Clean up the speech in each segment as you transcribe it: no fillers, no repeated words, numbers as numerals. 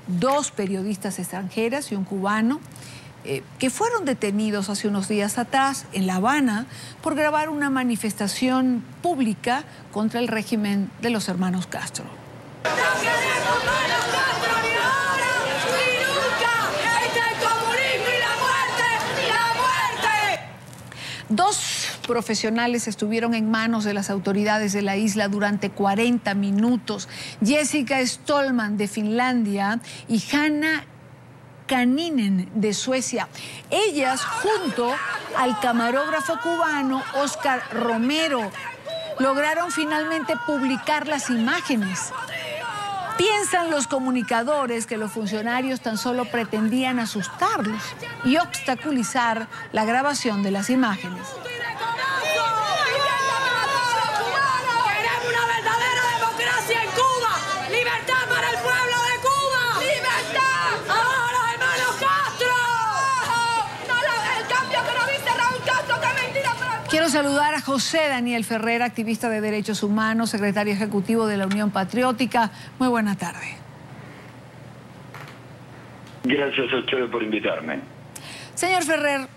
2 periodistas extranjeras y un cubano, que fueron detenidos hace unos días atrás en La Habana por grabar una manifestación pública contra el régimen de los hermanos Castro. Dos profesionales estuvieron en manos de las autoridades de la isla durante 40 minutos. Jessica Stolman, de Finlandia, y Hanna Kaninen, de Suecia. Ellas, junto al camarógrafo cubano Oscar Romero, lograron finalmente publicar las imágenes. Piensan los comunicadores que los funcionarios tan solo pretendían asustarlos y obstaculizar la grabación de las imágenes. ¡Queremos una verdadera democracia en Cuba! ¡Libertad para el pueblo de Cuba! ¡Libertad! ¡Abajo los hermanos Castro! ¡No, el cambio que no viste Raúl Castro! ¡Qué mentira! Quiero saludar a José Daniel Ferrer, activista de derechos humanos, secretario ejecutivo de la Unión Patriótica. Muy buena tarde. Gracias a ustedes por invitarme. Señor Ferrer,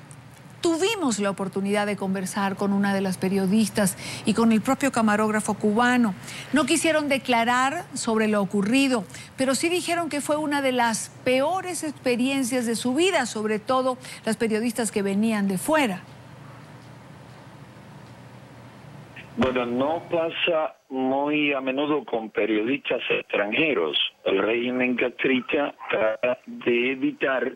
tuvimos la oportunidad de conversar con una de las periodistas y con el propio camarógrafo cubano. No quisieron declarar sobre lo ocurrido, pero sí dijeron que fue una de las peores experiencias de su vida, sobre todo las periodistas que venían de fuera. Bueno, no pasa muy a menudo con periodistas extranjeros. El régimen castrista trata de evitar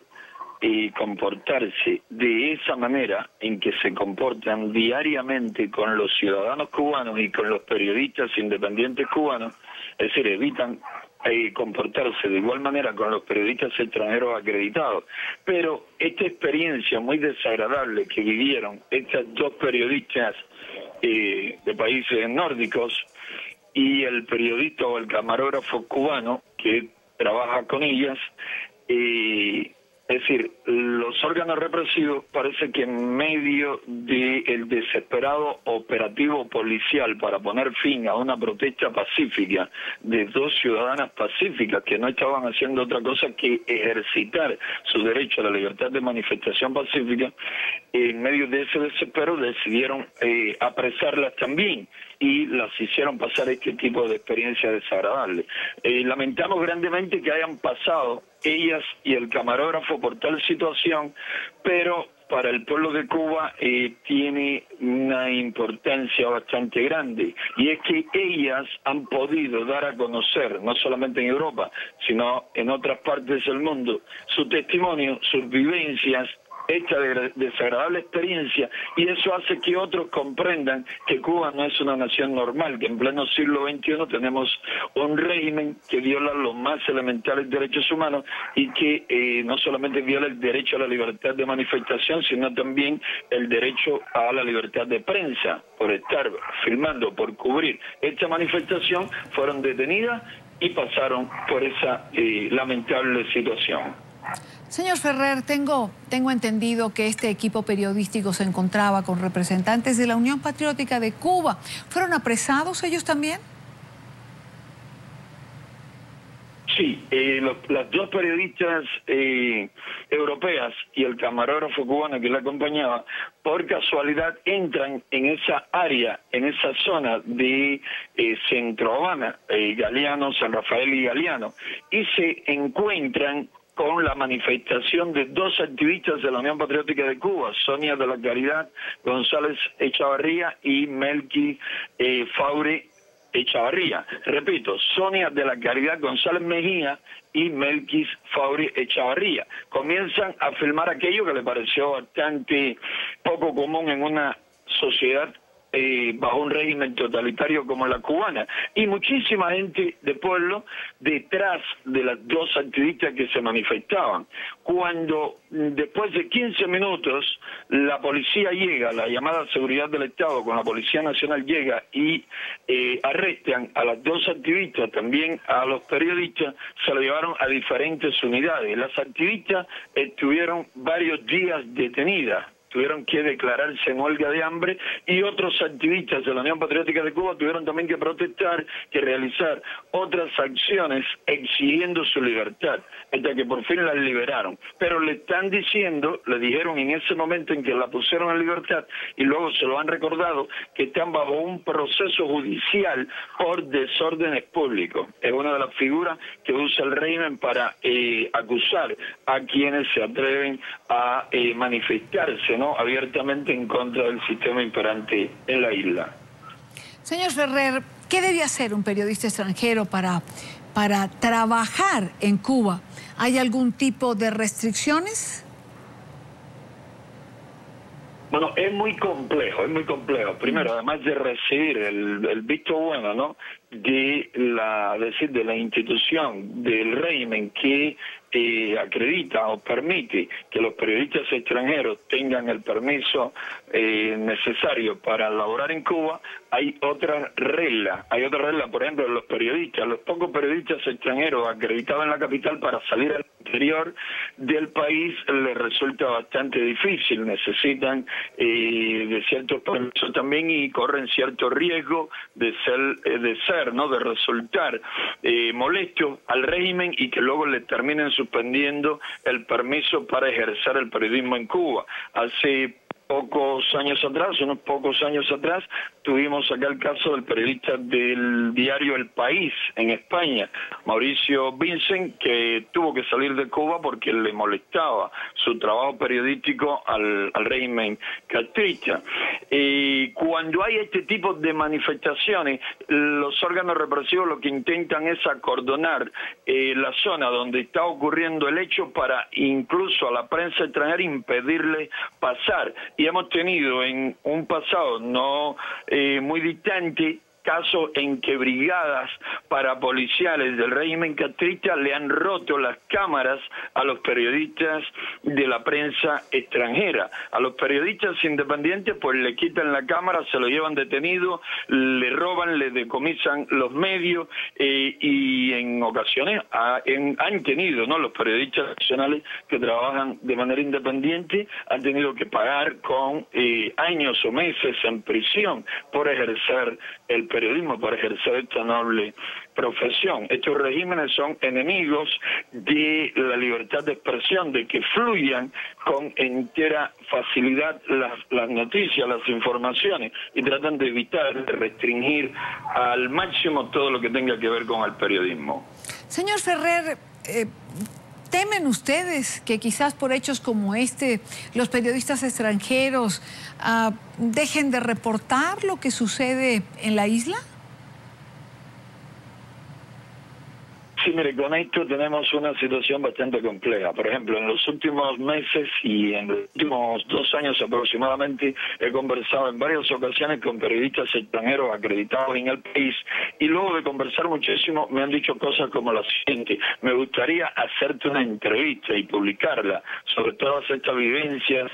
comportarse de esa manera en que se comportan diariamente con los ciudadanos cubanos y con los periodistas independientes cubanos, es decir, evitan comportarse de igual manera con los periodistas extranjeros acreditados. Pero esta experiencia muy desagradable que vivieron estas dos periodistas de países nórdicos y el periodista o el camarógrafo cubano que trabaja con ellas, es decir, los órganos represivos parece que en medio del desesperado operativo policial para poner fin a una protesta pacífica de dos ciudadanas pacíficas que no estaban haciendo otra cosa que ejercitar su derecho a la libertad de manifestación pacífica, en medio de ese desespero decidieron apresarlas también y las hicieron pasar este tipo de experiencias desagradables. Lamentamos grandemente que hayan pasado ellas y el camarógrafo por tal situación, pero para el pueblo de Cuba tiene una importancia bastante grande, y es que ellas han podido dar a conocer, no solamente en Europa, sino en otras partes del mundo, su testimonio, sus vivencias, esta desagradable experiencia, y eso hace que otros comprendan que Cuba no es una nación normal, que en pleno siglo XXI tenemos un régimen que viola los más elementales derechos humanos y que no solamente viola el derecho a la libertad de manifestación, sino también el derecho a la libertad de prensa. Por estar filmando, por cubrir esta manifestación, fueron detenidas y pasaron por esa lamentable situación. Señor Ferrer, tengo entendido que este equipo periodístico se encontraba con representantes de la Unión Patriótica de Cuba. ¿Fueron apresados ellos también? Sí, las dos periodistas europeas y el camarógrafo cubano que la acompañaba, por casualidad entran en esa área, en esa zona de Centro Habana, Galeano, San Rafael y Galeano, y se encuentran con la manifestación de dos activistas de la Unión Patriótica de Cuba, Sonia de la Caridad González Echavarría y Melqui Faure Echavarría. Repito, Sonia de la Caridad González Mejía y Melquis Faure Echavarría. Comienzan a filmar aquello que le pareció bastante poco común en una sociedad bajo un régimen totalitario como la cubana, y muchísima gente de pueblo detrás de las dos activistas que se manifestaban. Cuando después de 15 minutos la policía llega, la llamada seguridad del Estado con la Policía Nacional llega y arrestan a las dos activistas, también a los periodistas, se lo llevaron a diferentes unidades. Las activistas estuvieron varios días detenidas tuvieron que declararse en huelga de hambre, y otros activistas de la Unión Patriótica de Cuba tuvieron también que protestar, que realizar otras acciones exigiendo su libertad, hasta que por fin las liberaron. Pero le están diciendo, le dijeron en ese momento en que la pusieron en libertad, y luego se lo han recordado, que están bajo un proceso judicial por desórdenes públicos. Es una de las figuras que usa el régimen para acusar a quienes se atreven a manifestarse, ¿no?, abiertamente en contra del sistema imperante en la isla. Señor Ferrer, ¿qué debe hacer un periodista extranjero para trabajar en Cuba? ¿Hay algún tipo de restricciones? Bueno, es muy complejo, es muy complejo. Primero, además de recibir el visto bueno, ¿no?, de la institución del régimen que acredita o permite que los periodistas extranjeros tengan el permiso necesario para laborar en Cuba, hay otra regla. Hay otra regla, por ejemplo, los periodistas, los pocos periodistas extranjeros acreditados en la capital, para salir al interior del país les resulta bastante difícil. Necesitan de ciertos permisos también, y corren cierto riesgo de ser, ¿no?, de resultar molestos al régimen, y que luego le terminen suspendiendo el permiso para ejercer el periodismo en Cuba. Hace unos pocos años atrás, tuvimos acá el caso del periodista del diario El País en España, Mauricio Vincent, que tuvo que salir de Cuba porque le molestaba su trabajo periodístico al régimen castrista. Cuando hay este tipo de manifestaciones, los órganos represivos lo que intentan es acordonar la zona donde está ocurriendo el hecho, para incluso a la prensa extranjera impedirle pasar. Y hemos tenido en un pasado no muy distante casos en que brigadas parapoliciales del régimen castrista le han roto las cámaras a los periodistas de la prensa extranjera. A los periodistas independientes pues le quitan la cámara, se lo llevan detenido, le roban, le decomisan los medios, y en ocasiones han tenido, ¿no?, los periodistas nacionales que trabajan de manera independiente han tenido que pagar con años o meses en prisión por ejercer el periodismo, para ejercer esta noble profesión. Estos regímenes son enemigos de la libertad de expresión, de que fluyan con entera facilidad las noticias, las informaciones, y tratan de evitar, de restringir al máximo todo lo que tenga que ver con el periodismo. Señor Ferrer, ¿temen ustedes que quizás por hechos como este los periodistas extranjeros dejen de reportar lo que sucede en la isla? Sí, mire, con esto tenemos una situación bastante compleja. Por ejemplo, en los últimos meses y en los últimos 2 años aproximadamente, he conversado en varias ocasiones con periodistas extranjeros acreditados en el país, y luego de conversar muchísimo me han dicho cosas como la siguiente: me gustaría hacerte una entrevista y publicarla sobre todas estas vivencias,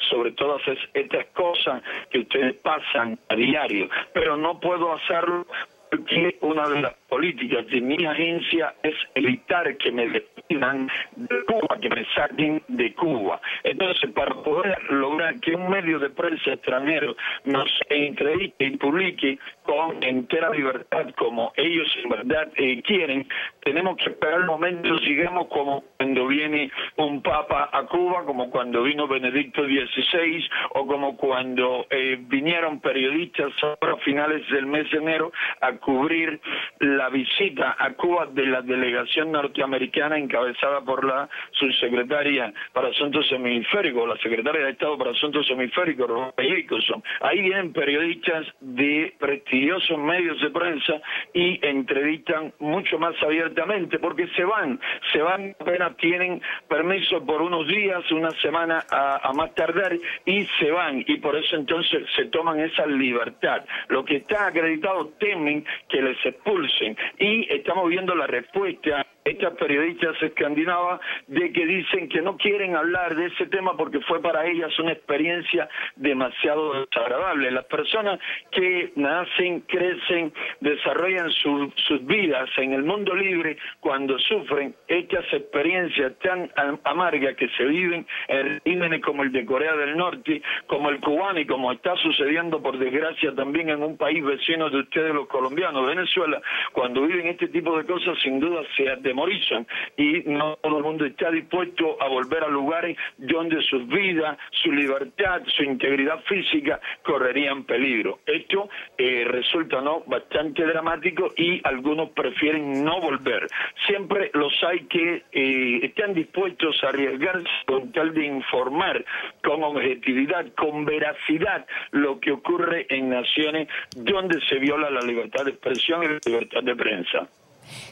sobre todas estas cosas que ustedes pasan a diario, pero no puedo hacerlo porque una de las políticas de mi agencia es evitar que me despidan de Cuba, que me saquen de Cuba. Entonces, para poder lograr que un medio de prensa extranjero nos entreviste y publique con entera libertad, como ellos en verdad quieren, tenemos que esperar momentos, digamos, como cuando viene un papa a Cuba, como cuando vino Benedicto XVI, o como cuando vinieron periodistas ahora a finales del mes de enero a cubrir la visita a Cuba de la delegación norteamericana encabezada por la subsecretaria para Asuntos Hemisféricos, la secretaria de Estado para Asuntos Hemisféricos, Rosa Jacobson. Ahí vienen periodistas de prestigiosos medios de prensa y entrevistan mucho más abiertamente, porque se van apenas tienen permiso por unos días, una semana a más tardar, y se van, y por eso entonces se toman esa libertad. Lo que está acreditado, temen que les expulsen, y estamos viendo la respuesta estas periodistas escandinavas de que dicen que no quieren hablar de ese tema porque fue para ellas una experiencia demasiado desagradable. Las personas que nacen, crecen, desarrollan sus vidas en el mundo libre, cuando sufren estas experiencias tan amargas que se viven en regímenes como el de Corea del Norte, como el cubano y como está sucediendo por desgracia también en un país vecino de ustedes, los colombianos, Venezuela, cuando viven este tipo de cosas sin duda se atemorizan y no todo el mundo está dispuesto a volver a lugares donde sus vidas, su libertad, su integridad física correrían peligro. Esto resulta bastante dramático y algunos prefieren no volver. Siempre los hay que están dispuestos a arriesgarse con tal de informar con objetividad, con veracidad lo que ocurre en naciones donde se viola la libertad de expresión y la libertad de prensa.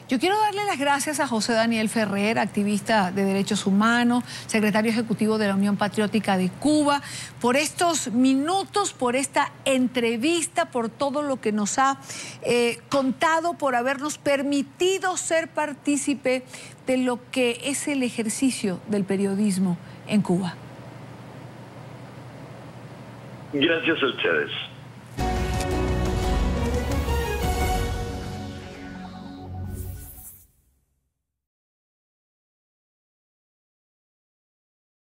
Yo quiero darle las gracias a José Daniel Ferrer, activista de derechos humanos, secretario ejecutivo de la Unión Patriótica de Cuba, por estos minutos, por esta entrevista, por todo lo que nos ha contado, por habernos permitido ser partícipe de lo que es el ejercicio del periodismo en Cuba. Gracias a ustedes.